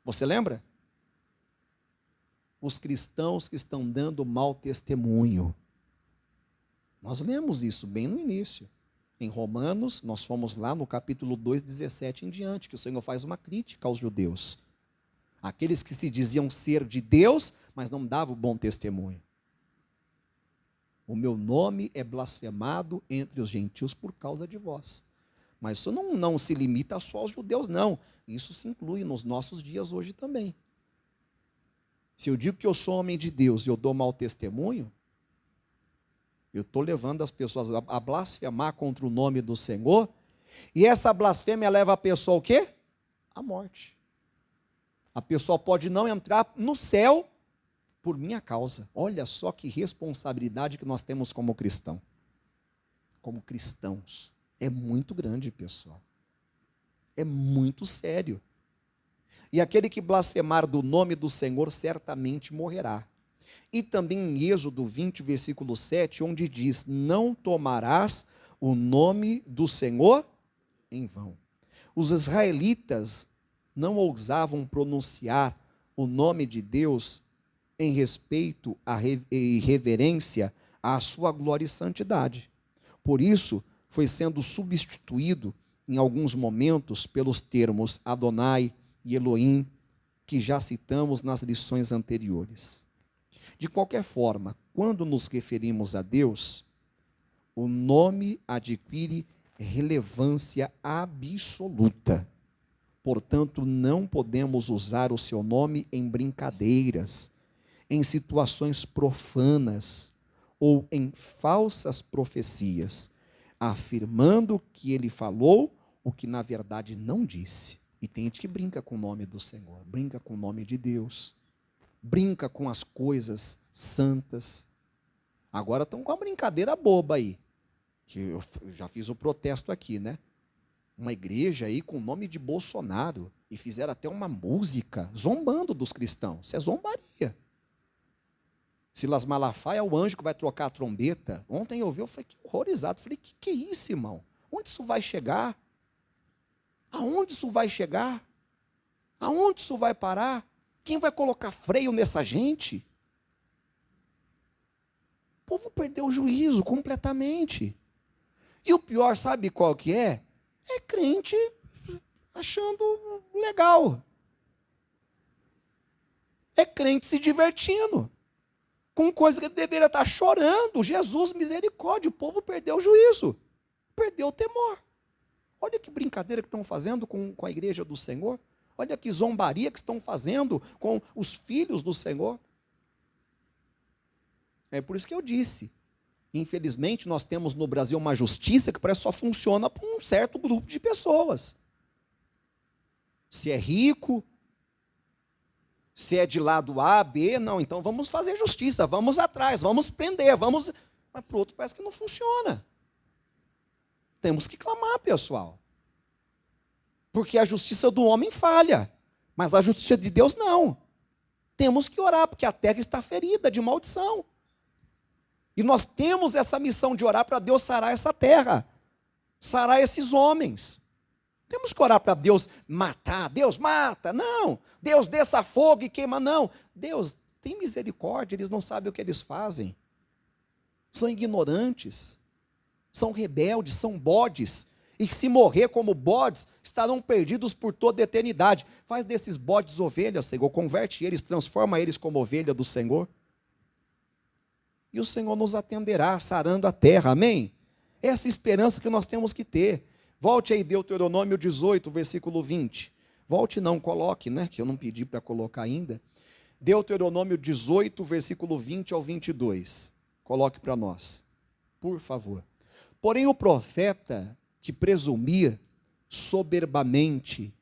Speaker 1: Você lembra? Os cristãos que estão dando mau testemunho. Nós lemos isso bem no início. Em Romanos, nós fomos lá no capítulo 2, 17 em diante, que o Senhor faz uma crítica aos judeus. Aqueles que se diziam ser de Deus, mas não davam bom testemunho. O meu nome é blasfemado entre os gentios por causa de vós. Mas isso não se limita só aos judeus, não. Isso se inclui nos nossos dias hoje também. Se eu digo que eu sou homem de Deus e eu dou mau testemunho, eu estou levando as pessoas a blasfemar contra o nome do Senhor, e essa blasfêmia leva a pessoa ao quê? À morte. A pessoa pode não entrar no céu por minha causa. Olha só que responsabilidade que nós temos como cristão. Como cristãos. É muito grande, pessoal. É muito sério. E aquele que blasfemar do nome do Senhor certamente morrerá. E também em Êxodo 20, versículo 7, onde diz, não tomarás o nome do Senhor em vão. Os israelitas não ousavam pronunciar o nome de Deus em respeito e reverência à sua glória e santidade. Por isso, foi sendo substituído em alguns momentos pelos termos Adonai e Elohim, que já citamos nas lições anteriores. De qualquer forma, quando nos referimos a Deus, o nome adquire relevância absoluta. Portanto, não podemos usar o seu nome em brincadeiras, em situações profanas ou em falsas profecias, afirmando que ele falou o que na verdade não disse. E tem gente que brinca com o nome do Senhor, brinca com o nome de Deus, brinca com as coisas santas. Agora estão com uma brincadeira boba aí, que eu já fiz o protesto aqui, né? Uma igreja aí com o nome de Bolsonaro, e fizeram até uma música zombando dos cristãos. Isso é zombaria. Silas Malafaia é o anjo que vai trocar a trombeta. Ontem eu ouvi, eu fiquei horrorizado. Falei, que é isso, irmão? Onde isso vai chegar? Aonde isso vai chegar? Aonde isso vai parar? Quem vai colocar freio nessa gente? O povo perdeu o juízo completamente. E o pior, sabe qual que é? É crente achando legal. É crente se divertindo com coisa que deveria estar chorando. Jesus, misericórdia, o povo perdeu o juízo, perdeu o temor. Olha que brincadeira que estão fazendo com a igreja do Senhor. Olha que zombaria que estão fazendo com os filhos do Senhor. É por isso que eu disse, infelizmente nós temos no Brasil uma justiça que parece que só funciona para um certo grupo de pessoas. Se é rico, se é de lado A, B, não, então vamos fazer justiça, vamos atrás, vamos prender, vamos... Mas para o outro parece que não funciona. Temos que clamar, pessoal. Porque a justiça do homem falha, mas a justiça de Deus não. Temos que orar, porque a terra está ferida de maldição. E nós temos essa missão de orar para Deus sarar essa terra, sarar esses homens. Temos que orar para Deus matar. Deus mata, não. Deus desça fogo e queima, não. Deus tem misericórdia, eles não sabem o que eles fazem. São ignorantes, são rebeldes, são bodes. E que se morrer como bodes, estarão perdidos por toda a eternidade. Faz desses bodes ovelhas, Senhor. Converte eles, transforma eles como ovelha do Senhor. E o Senhor nos atenderá, sarando a terra, amém? Essa esperança que nós temos que ter. Volte aí, Deuteronômio 18, versículo 20. Volte não, coloque, né? Que eu não pedi para colocar ainda. Deuteronômio 18, versículo 20 ao 22. Coloque para nós, por favor. Porém o profeta que presumia soberbamente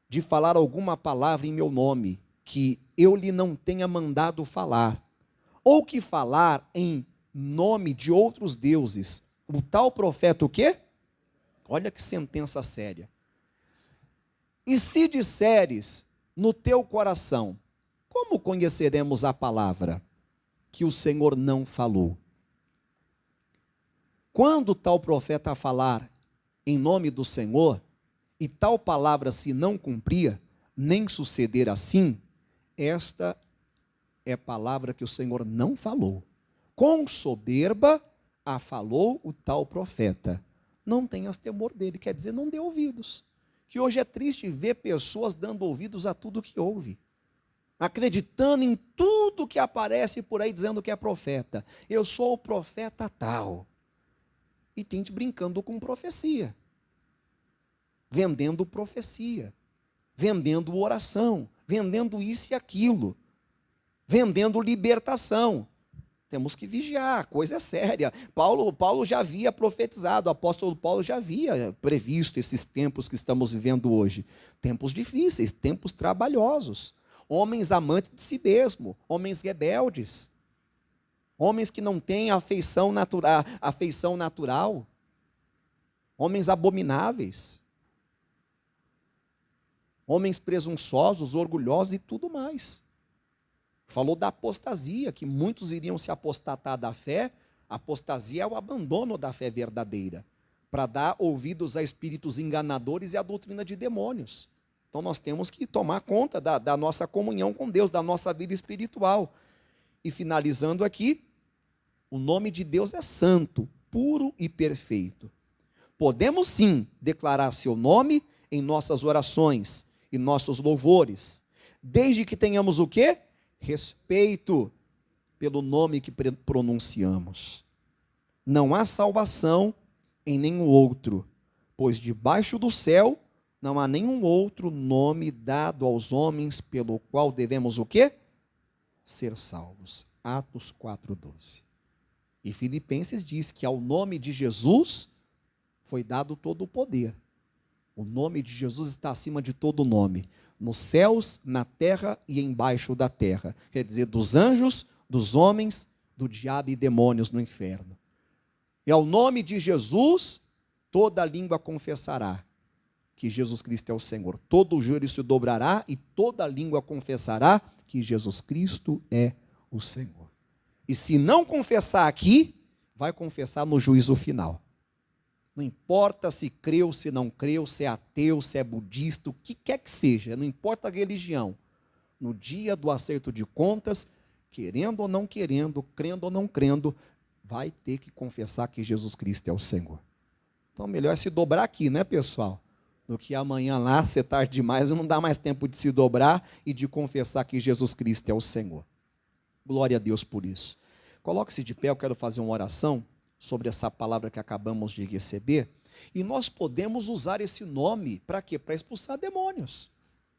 Speaker 1: de falar alguma palavra em meu nome, que eu lhe não tenha mandado falar, ou que falar em nome de outros deuses, o tal profeta o quê? Olha que sentença séria. E se disseres no teu coração, como conheceremos a palavra que o Senhor não falou? Quando tal profeta falar em nome do Senhor, e tal palavra se não cumpria, nem suceder assim, esta é palavra que o Senhor não falou. Com soberba a falou o tal profeta. Não tenhas temor dele, quer dizer, não dê ouvidos. Que hoje é triste ver pessoas dando ouvidos a tudo que ouve, acreditando em tudo que aparece por aí dizendo que é profeta. Eu sou o profeta tal. E tem gente brincando com profecia, vendendo profecia, vendendo oração, vendendo isso e aquilo, vendendo libertação. Temos que vigiar, a coisa é séria. Paulo já havia profetizado, o apóstolo Paulo já havia previsto esses tempos que estamos vivendo hoje. Tempos difíceis, tempos trabalhosos. Homens amantes de si mesmo, homens rebeldes, homens que não têm afeição natural, homens abomináveis, homens presunçosos, orgulhosos e tudo mais. Falou da apostasia, que muitos iriam se apostatar da fé. Apostasia é o abandono da fé verdadeira, para dar ouvidos a espíritos enganadores e a doutrina de demônios. Então nós temos que tomar conta da nossa comunhão com Deus, da nossa vida espiritual. E finalizando aqui, o nome de Deus é santo, puro e perfeito. Podemos sim declarar seu nome em nossas orações e nossos louvores, desde que tenhamos o quê? Respeito pelo nome que pronunciamos. Não há salvação em nenhum outro, pois debaixo do céu não há nenhum outro nome dado aos homens pelo qual devemos o quê? Ser salvos. Atos 4:12. E Filipenses diz que ao nome de Jesus foi dado todo o poder. O nome de Jesus está acima de todo nome, nos céus, na terra e embaixo da terra. Quer dizer, dos anjos, dos homens, do diabo e demônios no inferno. E ao nome de Jesus, toda língua confessará que Jesus Cristo é o Senhor. Todo joelho se dobrará e toda língua confessará que Jesus Cristo é o Senhor. E se não confessar aqui, vai confessar no juízo final. Não importa se creu, se não creu, se é ateu, se é budista, o que quer que seja, não importa a religião. No dia do acerto de contas, querendo ou não querendo, crendo ou não crendo, vai ter que confessar que Jesus Cristo é o Senhor. Então, melhor é se dobrar aqui, né, pessoal? Do que amanhã lá, ser tarde demais, e não dá mais tempo de se dobrar e de confessar que Jesus Cristo é o Senhor. Glória a Deus por isso. Coloque-se de pé, eu quero fazer uma oração sobre essa palavra que acabamos de receber, e nós podemos usar esse nome para quê? Para expulsar demônios.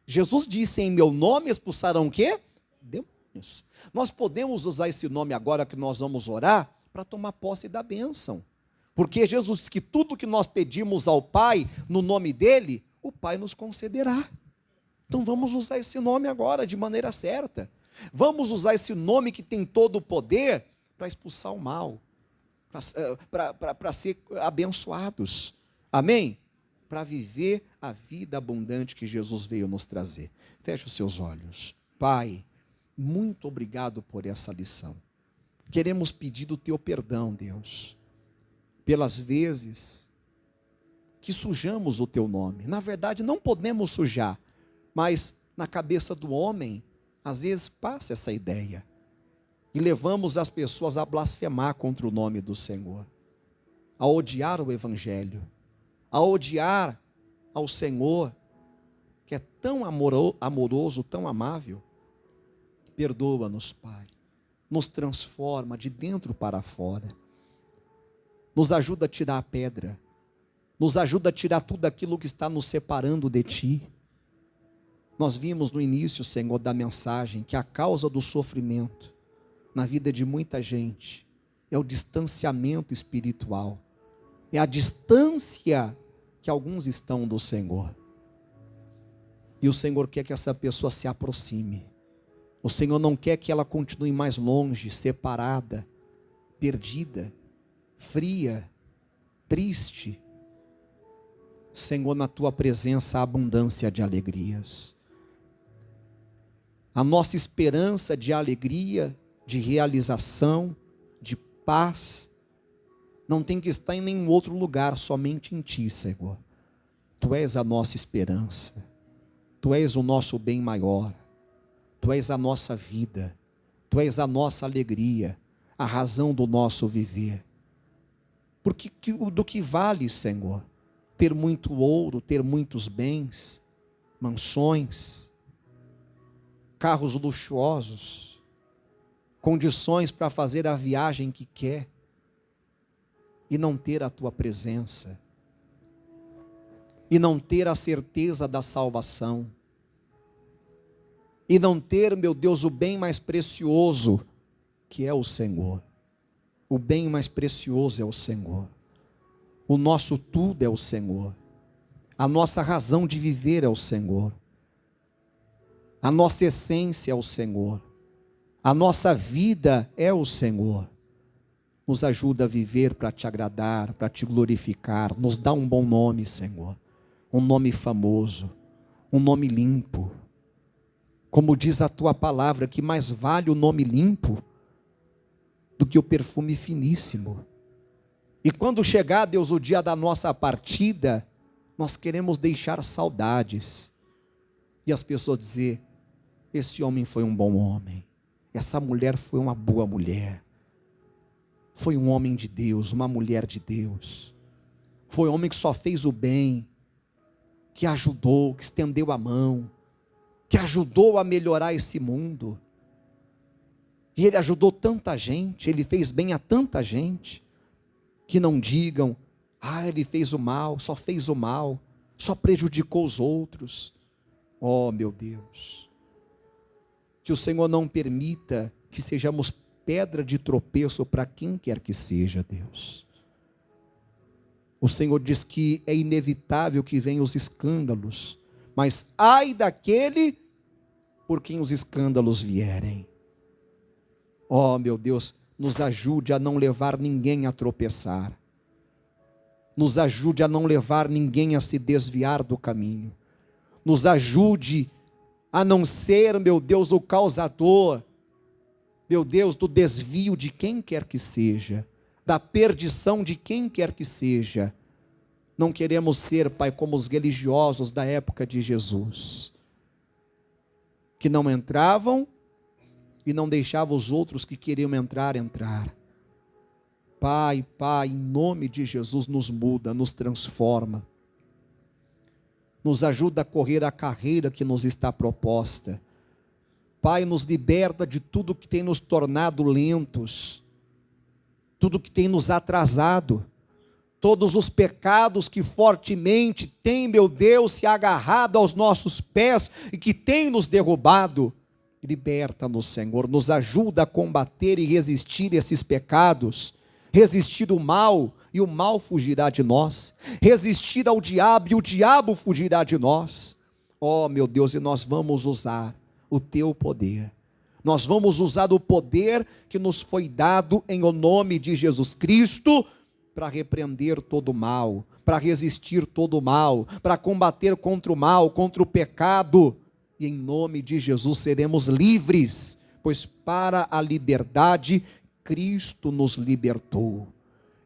Speaker 1: Jesus disse, em meu nome expulsarão o quê? Demônios. Nós podemos usar esse nome agora que nós vamos orar, para tomar posse da bênção, porque Jesus disse que tudo que nós pedimos ao Pai, no nome dEle, o Pai nos concederá. Então vamos usar esse nome agora, de maneira certa. Vamos usar esse nome que tem todo o poder, para expulsar o mal, para ser abençoados, amém? Para viver a vida abundante que Jesus veio nos trazer. Feche os seus olhos. Pai, muito obrigado por essa lição. Queremos pedir o teu perdão, Deus, pelas vezes que sujamos o teu nome. Na verdade, não podemos sujar, mas na cabeça do homem, às vezes passa essa ideia. E levamos as pessoas a blasfemar contra o nome do Senhor, a odiar o Evangelho, a odiar ao Senhor, que é tão amoroso, tão amável. Perdoa-nos, Pai. Nos transforma de dentro para fora. Nos ajuda a tirar a pedra. Nos ajuda a tirar tudo aquilo que está nos separando de Ti. Nós vimos no início, Senhor, da mensagem, que a causa do sofrimento na vida de muita gente é o distanciamento espiritual. É a distância que alguns estão do Senhor. E o Senhor quer que essa pessoa se aproxime. O Senhor não quer que ela continue mais longe, separada, perdida, fria, triste. Senhor, na Tua presença há abundância de alegrias. A nossa esperança de alegria, de realização, de paz, não tem que estar em nenhum outro lugar, somente em Ti, Senhor. Tu és a nossa esperança. Tu és o nosso bem maior. Tu és a nossa vida. Tu és a nossa alegria, a razão do nosso viver. Porque do que vale, Senhor, ter muito ouro, ter muitos bens, mansões, carros luxuosos, condições para fazer a viagem que quer, e não ter a Tua presença, e não ter a certeza da salvação, e não ter, meu Deus, o bem mais precioso, que é o Senhor. O bem mais precioso é o Senhor. O nosso tudo é o Senhor. A nossa razão de viver é o Senhor. A nossa essência é o Senhor. A nossa vida é o Senhor. Nos ajuda a viver para Te agradar, para Te glorificar. Nos dá um bom nome, Senhor. Um nome famoso, um nome limpo. Como diz a Tua palavra, que mais vale o nome limpo do que o perfume finíssimo. E quando chegar, Deus, o dia da nossa partida, nós queremos deixar saudades. E as pessoas dizer, esse homem foi um bom homem. Essa mulher foi uma boa mulher. Foi um homem de Deus, uma mulher de Deus. Foi um homem que só fez o bem, que ajudou, que estendeu a mão, que ajudou a melhorar esse mundo. E ele ajudou tanta gente, ele fez bem a tanta gente, que não digam, ele fez o mal, só fez o mal, só prejudicou os outros. Oh, meu Deus, que o Senhor não permita que sejamos pedra de tropeço para quem quer que seja, Deus. O Senhor diz que é inevitável que venham os escândalos, mas ai daquele por quem os escândalos vierem. Oh, meu Deus, nos ajude a não levar ninguém a tropeçar. Nos ajude a não levar ninguém a se desviar do caminho. Nos ajude a não ser, meu Deus, o causador, meu Deus, do desvio de quem quer que seja, da perdição de quem quer que seja. Não queremos ser, Pai, como os religiosos da época de Jesus, que não entravam e não deixavam os outros que queriam entrar. Pai, em nome de Jesus, nos muda, nos transforma. Nos ajuda a correr a carreira que nos está proposta. Pai, nos liberta de tudo que tem nos tornado lentos, tudo que tem nos atrasado, todos os pecados que fortemente têm, meu Deus, se agarrado aos nossos pés e que têm nos derrubado. Liberta-nos, Senhor, nos ajuda a combater e resistir esses pecados, resistir o mal, e o mal fugirá de nós, resistir ao diabo, e o diabo fugirá de nós. Oh, meu Deus, e nós vamos usar o Teu poder, nós vamos usar o poder que nos foi dado em o nome de Jesus Cristo, para repreender todo o mal, para resistir todo o mal, para combater contra o mal, contra o pecado, e em nome de Jesus seremos livres, pois para a liberdade Cristo nos libertou.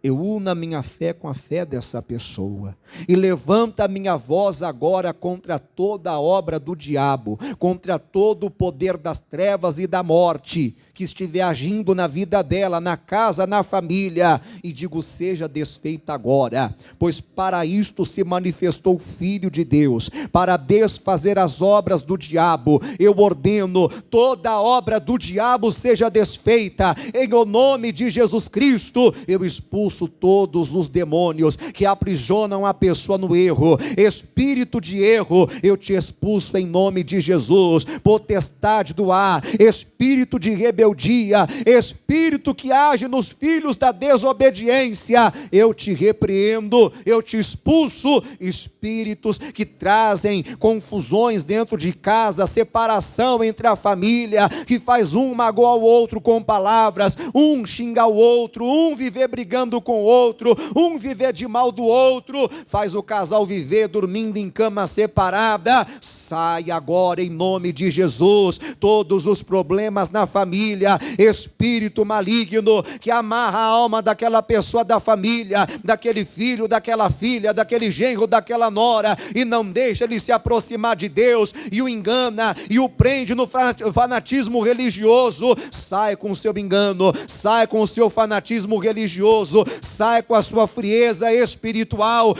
Speaker 1: Eu uno a minha fé com a fé dessa pessoa, e levanta a minha voz agora contra toda a obra do diabo, contra todo o poder das trevas e da morte, que estiver agindo na vida dela, na casa, na família, e digo, seja desfeita agora, pois para isto se manifestou o Filho de Deus, para desfazer as obras do diabo. Eu ordeno, toda a obra do diabo seja desfeita, em o nome de Jesus Cristo. Eu expulso todos os demônios que aprisionam a pessoa no erro. Espírito de erro, eu te expulso em nome de Jesus. Potestade do ar, espírito de rebeldia, espírito que age nos filhos da desobediência, eu te repreendo, eu te expulso. Espíritos que trazem confusões dentro de casa, separação entre a família, que faz um magoar o outro com palavras, um xingar o outro, um viver brigando com o outro, um viver de mal do outro, faz o casal viver dormindo em cama separada. Sai agora em nome de Jesus todos os problemas na família, espírito maligno que amarra a alma daquela pessoa da família, daquele filho, daquela filha, daquele genro, daquela nora, e não deixa ele se aproximar de Deus, e o engana, e o prende no fanatismo religioso. Sai com o seu engano, sai com o seu fanatismo religioso, sai com a sua frieza espiritual,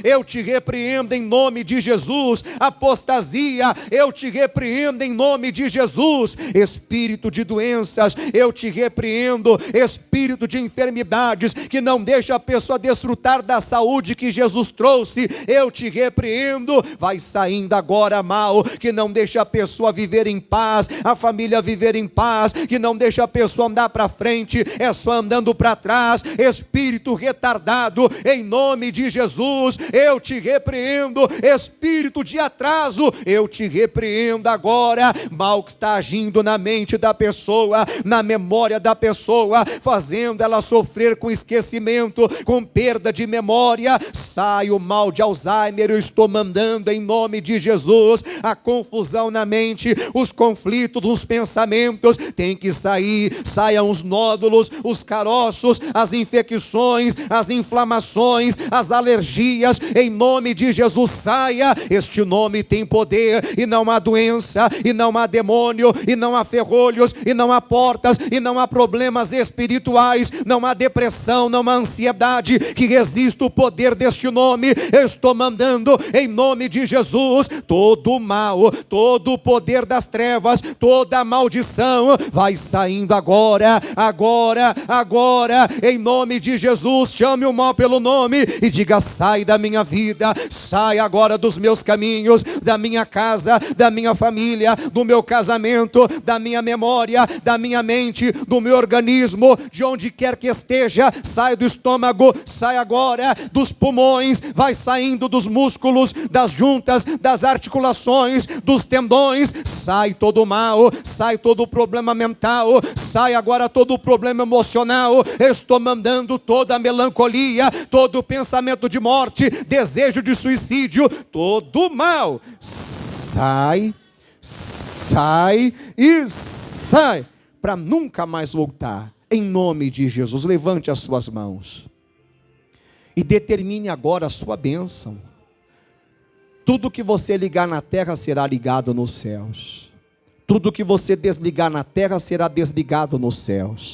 Speaker 1: eu te repreendo em nome de Jesus. Apostasia, eu te repreendo em nome de Jesus. Espírito de doenças, eu te repreendo. Espírito de enfermidades, que não deixa a pessoa desfrutar da saúde que Jesus trouxe, eu te repreendo. Vai saindo agora mal, que não deixa a pessoa viver em paz, a família viver em paz, que não deixa a pessoa andar para frente, é só andando para trás. Espírito retardado, em nome de Jesus, eu te repreendo. Espírito de atraso, eu te repreendo agora. Mal que está agindo na mente da pessoa, na memória da pessoa, fazendo ela sofrer com esquecimento, com perda de memória. Sai o mal de Alzheimer, eu estou mandando em nome de Jesus. A confusão na mente, os conflitos dos pensamentos, tem que sair. Saiam os nódulos, os caroços, as infecções, as inflamações, as alergias, em nome de Jesus saia. Este nome tem poder, e não há doença, e não há demônio, e não há ferrolhos, e não há portas, e não há problemas espirituais, não há depressão, não há ansiedade que resista o poder deste nome. Eu estou mandando em nome de Jesus todo o mal, todo o poder das trevas, toda a maldição vai saindo agora, em nome de Jesus. Chame o mal pelo nome e diga: sai da minha vida, sai agora dos meus caminhos, da minha casa, da minha família, do meu casamento, da minha memória, da minha mente, do meu organismo, de onde quer que esteja. Sai do estômago, sai agora dos pulmões, vai saindo dos músculos, das juntas, das articulações, dos tendões. Sai todo o mal, sai todo o problema mental, sai agora todo o problema emocional. Eu estou mandando toda a melancolia, todo o pensamento de morte, desejo de suicídio, todo o mal. Sai e sai, para nunca mais voltar. Em nome de Jesus, levante as suas mãos e determine agora a sua bênção. Tudo que você ligar na terra será ligado nos céus. Tudo que você desligar na terra será desligado nos céus.